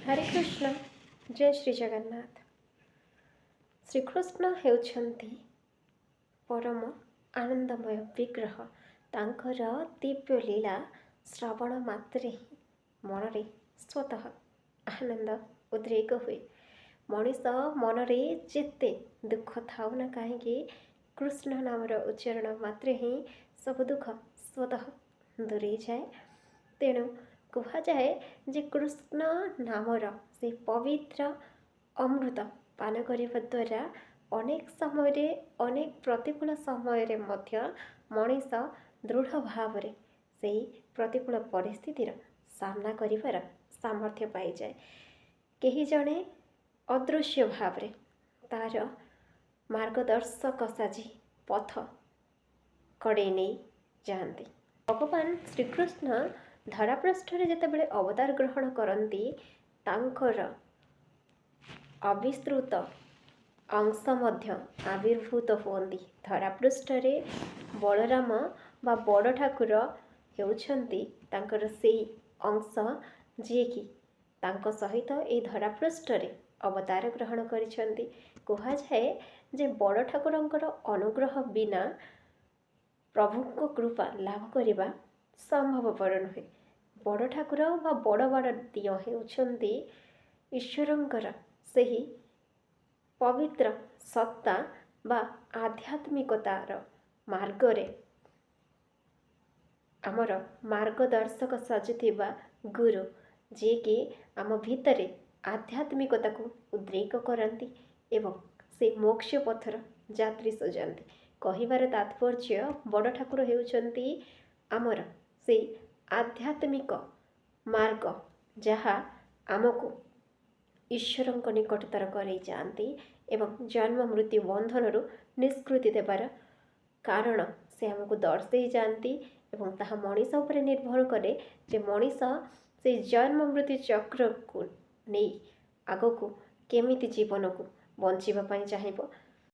हरे कृष्ण जय श्री जगन्नाथ। श्रीकृष्ण हेउछन्ति परम आनंदमय विग्रह। तांकर दिव्य लीला श्रवण मात्रे ही मनरे स्वतः आनंद उद्रेक हुए। मनीष मनरे जेते दुख थाउ ना कहीं कृष्ण नामर उच्चारण मात्रे ही सब दुख स्वतः दूरे जाए। तेणु कहुए जे कृष्ण नामर से पवित्र अमृत पान करने द्वारा अनेक समय अनेक प्रतिकूल समय मनीष दृढ़ भाव से प्रतिकूल परिस्थितिर सामना कर सामर्थ्य पाई जाए। कहीं जड़े अदृश्य भाव तार मार्गदर्शक साजी पथ कड़े नहीं जाती। भगवान श्रीकृष्ण धरापृष्ठरे जेतेबेले अवतार ग्रहण करती तांकर अविस्तृत अंश मध्य आविर्भूत होती। धरापृष्ठरे बलराम बा बड़ ठाकुर हेउछन्ति तांकर सेई अंश जिएकि तांको सहित ए धरापृष्ठरे अवतार ग्रहण करिछन्ति। कहुए जे बड़ ठाकुरंकर अनुग्रह बिना प्रभुको कृपा लाभ करने संभवपर नुहे। बड़ ठाकुर बा बड़ बड़ दिय हेउछन्ति ईश्वरंकर सही पवित्र सत्ता बा आध्यात्मिकतार मार्गरे आमर मार्गदर्शक सजुथिबा गुरु जे कि आम भितरे आध्यात्मिकता को उद्रेक करती एवं से मोक्ष पथर यात्री सजाती। कहिबार तात्पर्य बड़ ठाकुर हेउछन्ति आमर से आध्यात्मिक मार्ग जहाँ आमको ईश्वरंक निकटतर करई जाती एवं जन्म मृत्यु बंधन निष्कृति देवार कारण से आमको दर्शई जाती एवं ताहा मनीष उपरे निर्भर करे जे मनीष से जन्म मृत्यु चक्र को नहीं आग को केमिति जीवन को बंचिबा पई चाहिबो